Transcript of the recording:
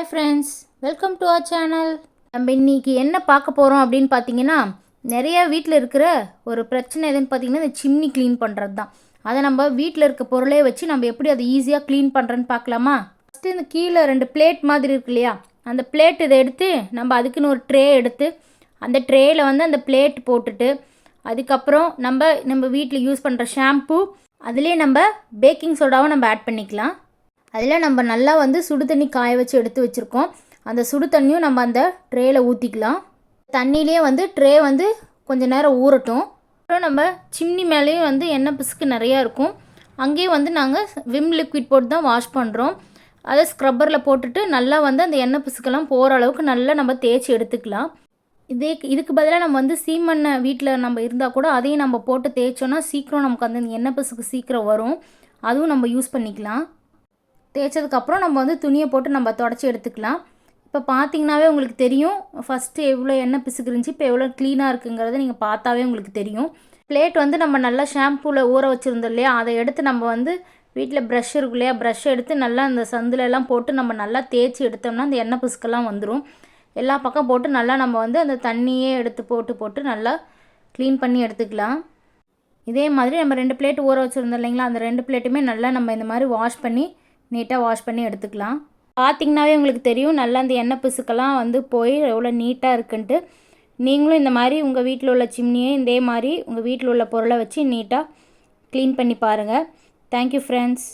Hi friends, welcome to our channel. நம்ம இன்றைக்கி என்ன பார்க்க போகிறோம் அப்படின்னு பார்த்தீங்கன்னா, நிறையா வீட்டில் இருக்கிற ஒரு பிரச்சனை எதுன்னு பார்த்தீங்கன்னா, இந்த சிம்னி க்ளீன் பண்ணுறது தான். அதை நம்ம வீட்டில் இருக்க பொருளே வச்சு நம்ம எப்படி அதை ஈஸியாக க்ளீன் பண்ணுறேன்னு பார்க்கலாமா? ஃபஸ்ட்டு இந்த கீழே 2 பிளேட் மாதிரி இருக்கு இல்லையா, அந்த பிளேட் இதை எடுத்து நம்ம அதுக்குன்னு ஒரு ட்ரே எடுத்து அந்த ட்ரேயில் வந்து அந்த பிளேட் போட்டுட்டு, அதுக்கப்புறம் நம்ம வீட்டில் யூஸ் பண்ணுற ஷாம்பு, அதுலேயே நம்ம பேக்கிங் சோடாவும் நம்ம ஆட் பண்ணிக்கலாம். அதில் நம்ம நல்லா வந்து சுடு தண்ணி காய வச்சு எடுத்து வச்சுருக்கோம். அந்த சுடு தண்ணியும் நம்ம அந்த ட்ரேயில் ஊற்றிக்கலாம். தண்ணியிலே வந்து ட்ரே வந்து கொஞ்சம் நேரம் ஊறட்டும். அப்புறம் நம்ம சிம்னி மேலேயும் வந்து எண்ணெய் பிசுக்கு நிறையா இருக்கும். அங்கேயும் வந்து நாங்கள் விம் லிக்விட் போட்டு தான் வாஷ் பண்ணுறோம். அதை ஸ்க்ரப்பரில் போட்டுட்டு நல்லா வந்து அந்த எண்ணெய் பிசுக்கெல்லாம் போகிற அளவுக்கு நல்லா நம்ம தேய்ச்சி எடுத்துக்கலாம். இதுக்கு பதிலாக நம்ம வந்து சீமெண்ணெய் வீட்டில் நம்ம இருந்தால் கூட அதையும் நம்ம போட்டு தேய்ச்சோன்னா சீக்கிரம் நமக்கு அந்த எண்ணெய் பிசுக்கு சீக்கிரம் வரும். அதுவும் நம்ம யூஸ் பண்ணிக்கலாம். தேய்ச்சதுக்கப்புறம் நம்ம வந்து துணியை போட்டு நம்ம தொடச்சி எடுத்துக்கலாம். இப்போ பார்த்திங்கனாவே உங்களுக்கு தெரியும் ஃபஸ்ட்டு எவ்வளோ எண்ணெய் பிசுக்கு இருந்துச்சு, இப்போ எவ்வளோ க்ளீனாக இருக்குங்கிறத நீங்கள் பார்த்தாவே உங்களுக்கு தெரியும். பிளேட் வந்து நம்ம நல்லா ஷாம்பூவில் ஊற வச்சுருந்தோம் இல்லையா, அதை எடுத்து நம்ம வந்து வீட்டில் ப்ரஷ் இருக்கு இல்லையா, ப்ரஷ் எடுத்து நல்லா அந்த சந்திலெல்லாம் போட்டு நம்ம நல்லா தேய்ச்சி எடுத்தோம்னா அந்த எண்ணெய் பிசுக்கெல்லாம் வந்துடும். எல்லா பக்கம் போட்டு நல்லா நம்ம வந்து அந்த தண்ணியே எடுத்து போட்டு நல்லா க்ளீன் பண்ணி எடுத்துக்கலாம். இதே மாதிரி நம்ம 2 பிளேட் ஊற வச்சுருந்தோம் இல்லைங்களா, அந்த 2 பிளேட்டுமே நல்லா நம்ம இந்த மாதிரி வாஷ் பண்ணி நீட்டாக வாஷ் பண்ணி எடுத்துக்கலாம். பார்த்திங்கனாவே உங்களுக்கு தெரியும் நல்லா அந்த எண்ணெய் பிசுக்கெல்லாம் வந்து போய் எவ்வளோ நீட்டாக இருக்குன்ட்டு. நீங்களும் இந்த மாதிரி உங்கள் வீட்டில் உள்ள சிம்னியை இதே மாதிரி உங்கள் வீட்டில் உள்ள பொருளை வச்சு நீட்டாக க்ளீன் பண்ணி பாருங்கள். Thank you friends.